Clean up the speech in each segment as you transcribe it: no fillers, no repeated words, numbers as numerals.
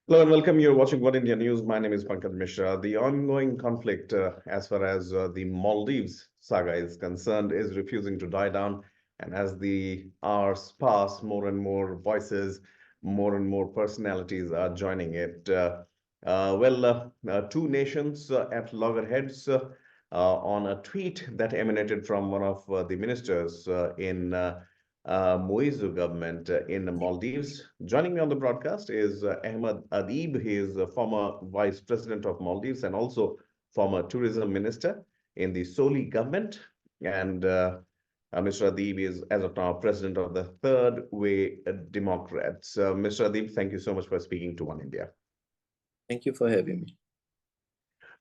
Hello and welcome. You're watching One India News. My name is Pankaj Mishra. The ongoing conflict, as far as the Maldives saga is concerned, is refusing to die down. And as the hours pass, more and more voices, more and more personalities are joining it. Two nations at loggerheads on a tweet that emanated from one of the ministers in Muizzu government in the Maldives. Joining me on the broadcast is Ahmed Adeeb. He is a former vice president of Maldives and also former tourism minister in the Soli government. And Mr. Adeeb is, as of now, president of the Third Way Democrats. Mr. Adeeb, thank you so much for speaking to One India. Thank you for having me.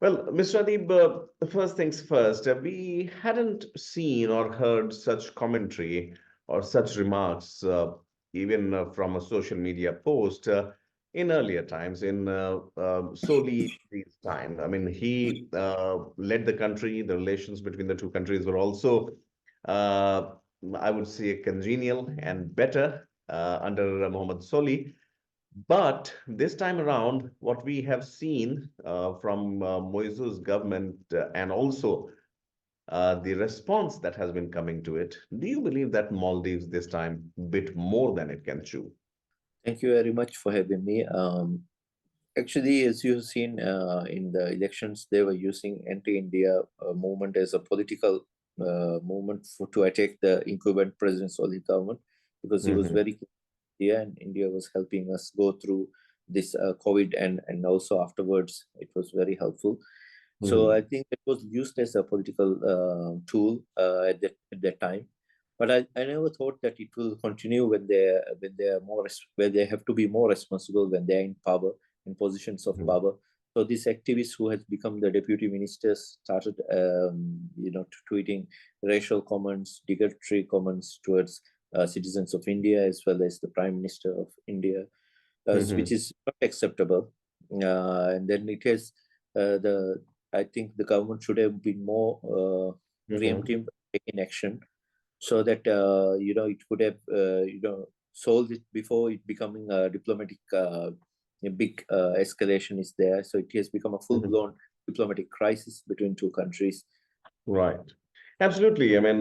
Well, Mr. Adeeb, first things first, we hadn't seen or heard such commentary or such remarks, even from a social media post in earlier times, in Soli's time. I mean, he led the country. The relations between the two countries were also, uh, I would say, congenial and better under Mohammed Soli. But this time around, what we have seen from Moizu's government and also the response that has been coming to it, do you believe that Maldives this time bit more than it can chew? Thank you very much for having me. Actually, as you've seen in the elections, they were using anti-India movement as a political movement to attack the incumbent President Solid government because he was Hmm. very India and India was helping us go through this COVID and also afterwards it was very helpful. So I Hmm. think it was used as a political tool at that time. But I never thought that it will continue when they are more where they have to be more responsible when they are in power, in positions of Hmm. power. So these activists who has become the deputy ministers started, tweeting racial comments, derogatory comments towards citizens of India as well as the Prime Minister of India, which Hmm. is not acceptable. And then it has the I think the government should have been more Hmm. preemptive in action so that it could have solved it before it becoming a diplomatic a big escalation is there. So it has become a full Hmm. blown diplomatic crisis between two countries. Right. Absolutely. I mean,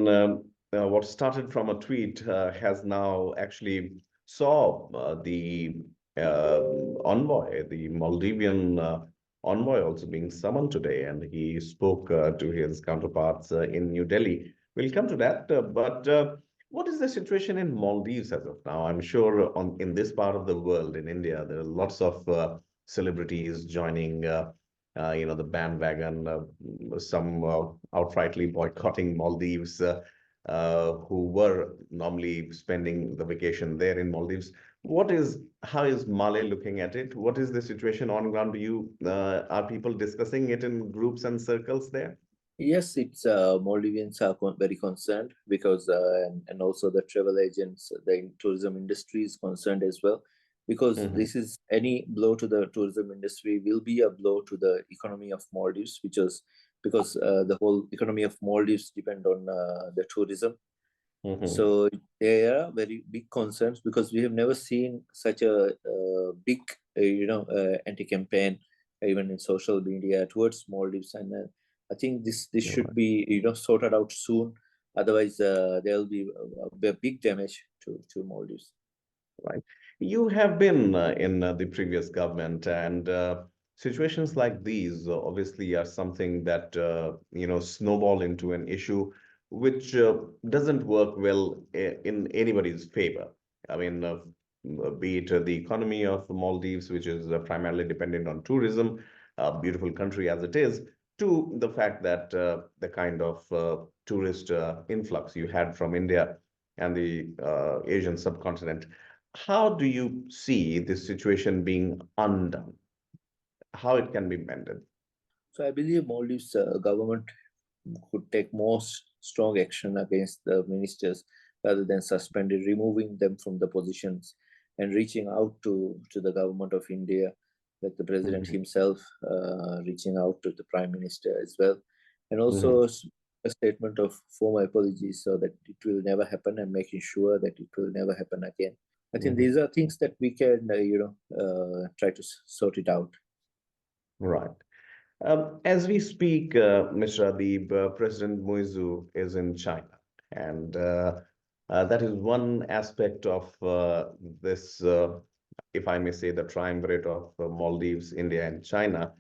what started from a tweet has now actually saw the envoy, the Maldivian envoy, also being summoned today, and he spoke to his counterparts in New Delhi. We'll come to that, but what is the situation in Maldives as of now? I'm sure on in this part of the world, in India, there are lots of celebrities joining. The bandwagon, some outrightly boycotting Maldives, who were normally spending the vacation there in Maldives. How is Male looking at it? What is the situation on ground? Are people discussing it in groups and circles there? Yes, it's Maldivians are very concerned because, and also the travel agents, the tourism industry is concerned as well, because Hmm. this is any blow to the tourism industry will be a blow to the economy of Maldives, which is because the whole economy of Maldives depend on the tourism. Hmm. So there are very big concerns because we have never seen such a big, anti-campaign even in social media towards Maldives, and I think this should be sorted out soon. Otherwise, there will be a big damage to Maldives. Right. You have been in the previous government, and situations like these obviously are something that snowball into an issue which doesn't work well in anybody's favor. I mean, be it the economy of Maldives, which is primarily dependent on tourism, a beautiful country as it is, to the fact that the kind of tourist influx you had from India and the Asian subcontinent. How do you see this situation being undone? How it can be mended? So I believe Maldives government could take more strong action against the ministers rather than suspended, removing them from the positions and reaching out to the government of India, like the president Mhm. himself, reaching out to the prime minister as well, and also Mhm. a statement of formal apologies so that it will never happen and making sure that it will never happen again. I think these are things that we can, try to sort it out. Right. As we speak, Mr. Adeeb, President Muizzu is in China, and that is one aspect of this, if I may say, the triumvirate of Maldives, India, and China.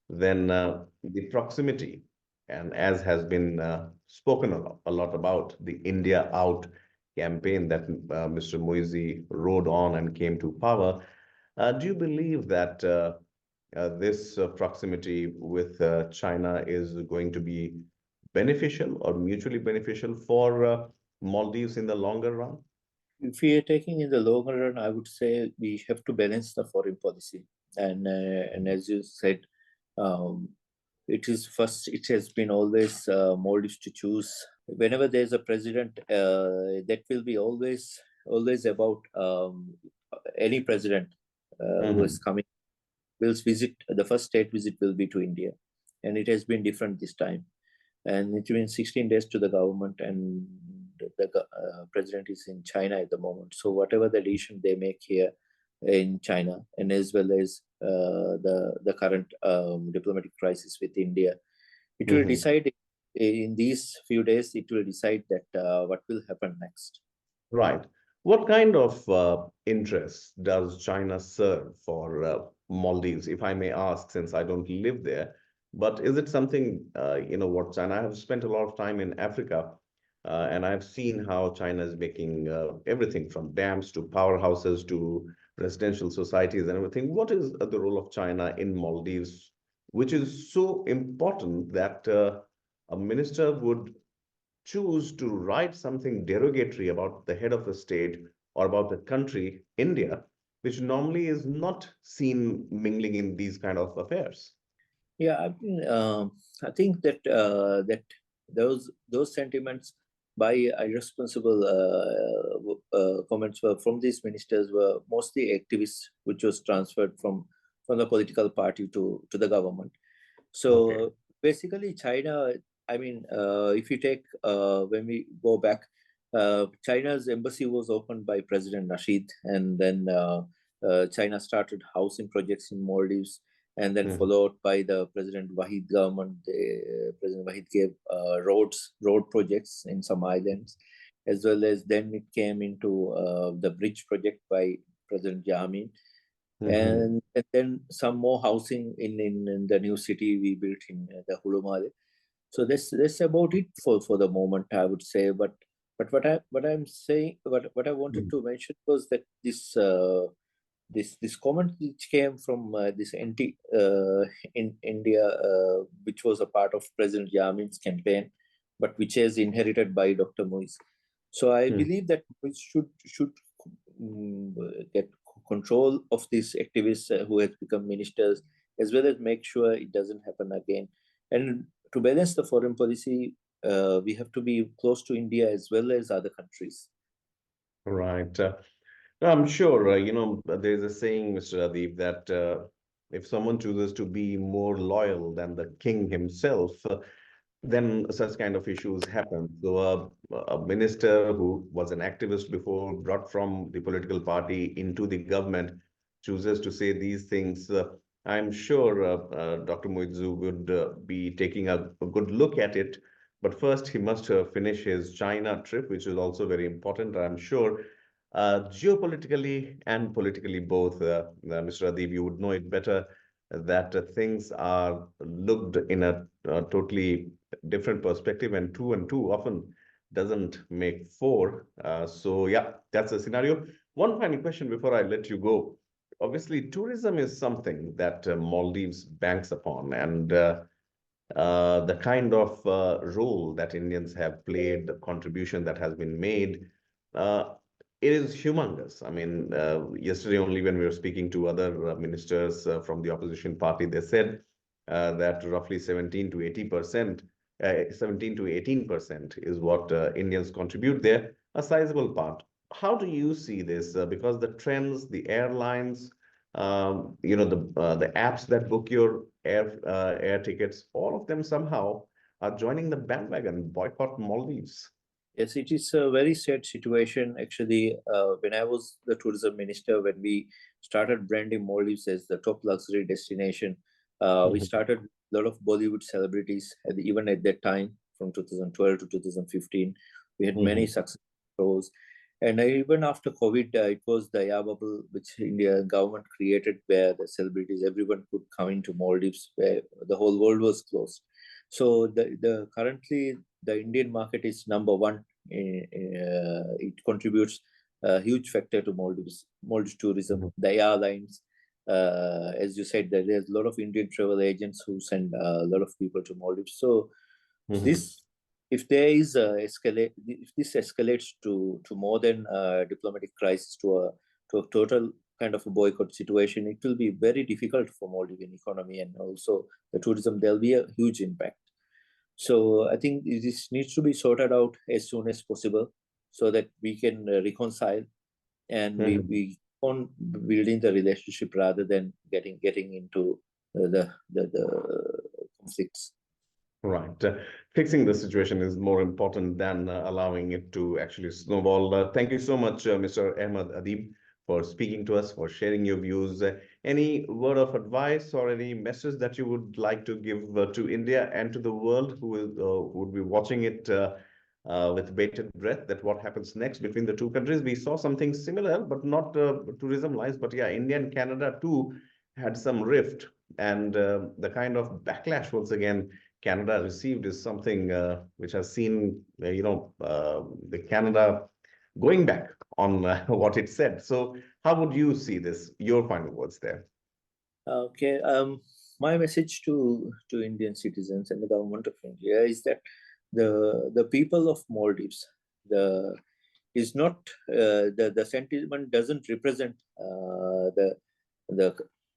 Then the proximity, and as has been spoken a lot about the India Out campaign that Mr. Muizzu rode on and came to power. Do you believe that this proximity with China is going to be beneficial or mutually beneficial for Maldives in the longer run? If we are taking in the longer run, I would say we have to balance the foreign policy. And as you said, um, it has been always Maldives to choose. Whenever there's a president, that will be always about any president who is Hmm. coming will visit. The first state visit will be to India, and it has been different this time. And it's been 16 days to the government, and the president is in China at the moment. So whatever the decision they make here in China, and as well as the current diplomatic crisis with India, it will Hmm. decide in these few days. It will decide that what will happen next. Right. What kind of interests does China serve for Maldives, if I may ask, since I don't live there? But is it something, what China? I have spent a lot of time in Africa, and I've seen how China is making everything from dams to powerhouses to residential societies and everything. What is the role of China in Maldives, which is so important that a minister would choose to write something derogatory about the head of a state or about the country, India, which normally is not seen mingling in these kind of affairs. Yeah, I think that those sentiments by irresponsible comments were from these ministers were mostly activists, which was transferred from the political party to the government. Okay. So basically, China. I mean, if you take when we go back, China's embassy was opened by President Nasheed, and then China started housing projects in Maldives, and then Mhm. followed by the President Wahid government. President Wahid gave road projects in some islands, as well as then it came into the bridge project by President Jammeh, Mhm. and then some more housing in the new city we built in the Hulumale. So that's about it for the moment, I would say. But what I'm saying, what I wanted Mhm. to mention was that this comment which came from this anti in India, which was a part of President Yamin's campaign, but which is inherited by Dr. Moise. So I Mhm. believe that we should get control of these activists who have become ministers, as well as make sure it doesn't happen again. And to balance the foreign policy, we have to be close to India as well as other countries. Right. No, I'm sure, there's a saying, Mr. Adeeb, that if someone chooses to be more loyal than the king himself, then such kind of issues happen. So a minister who was an activist before, brought from the political party into the government, chooses to say these things. I'm sure Dr. Muizzu would be taking a good look at it. But first, he must finish his China trip, which is also very important. I'm sure geopolitically and politically both, Mr. Adeeb, you would know it better that things are looked in a totally different perspective, and two often doesn't make four. So yeah, that's the scenario. One final question before I let you go. Obviously, tourism is something that Maldives banks upon, and the kind of role that Indians have played, the contribution that has been made, uh, it is humongous. I mean, yesterday only when we were speaking to other ministers from the opposition party, they said that roughly 17 to 80%, 17 to 18% is what Indians contribute there, a sizable part. How do you see this? Because the trends, the airlines, the apps that book your air tickets, all of them somehow are joining the bandwagon, boycott Maldives. Yes, it is a very sad situation. Actually, when I was the tourism minister, when we started branding Maldives as the top luxury destination, we Mhm, started a lot of Bollywood celebrities. Even at that time, from 2012 to 2015, we had many mhm, success shows. And even after COVID, it was the air bubble which India government created, where the celebrities, everyone could come into Maldives, where the whole world was closed. So the currently the Indian market is number one. It contributes a huge factor to Maldives tourism. mhm, The airlines, as you said, there's a lot of Indian travel agents who send a lot of people to Maldives. So mhm, this, if there is a if this escalates to more than a diplomatic crisis, to a total kind of a boycott situation, it will be very difficult for Maldivian economy and also the tourism. There'll be a huge impact. So I think this needs to be sorted out as soon as possible so that we can reconcile and mhm. we on building the relationship rather than getting into the conflicts. Right. Fixing the situation is more important than allowing it to actually snowball. Thank you so much, Mr. Ahmed Adeeb, for speaking to us, for sharing your views. Any word of advice or any message that you would like to give to India and to the world who would be watching it with bated breath, that what happens next between the two countries? We saw something similar, but not tourism lines. But yeah, India and Canada too had some rift, and the kind of backlash once again Canada received is something which has seen, the Canada going back on what it said. So, how would you see this? Your final words there. Okay. My message to Indian citizens and the government of India is that the people of Maldives, the is not the sentiment doesn't represent the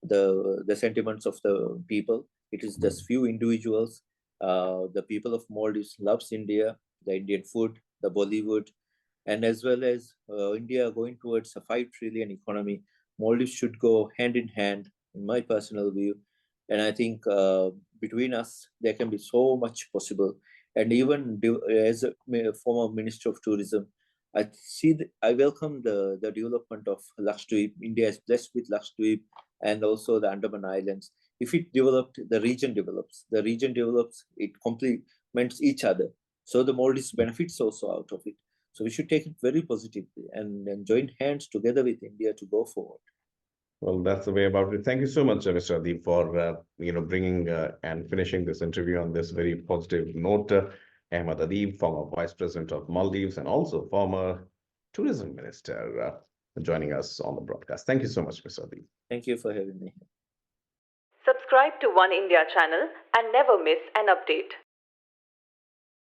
the sentiments of the people. It is just few individuals. The people of Maldives loves India, the Indian food, the Bollywood, and as well as India going towards a 5 trillion economy. Maldives should go hand in hand, in my personal view. And I think between us, there can be so much possible. And even as a former Minister of Tourism, I welcome the development of Lakshadweep. India is blessed with Lakshadweep and also the Andaman Islands. If it developed, the region develops. The region develops, it complements each other. So the Maldives benefits also out of it. So we should take it very positively and join hands together with India to go forward. Well, that's the way about it. Thank you so much, Mr. Adeep, for bringing and finishing this interview on this very positive note. Ahmed Adeeb, former Vice President of Maldives and also former Tourism Minister, joining us on the broadcast. Thank you so much, Mr. Adeeb. Thank you for having me. Subscribe to One India channel and never miss an update.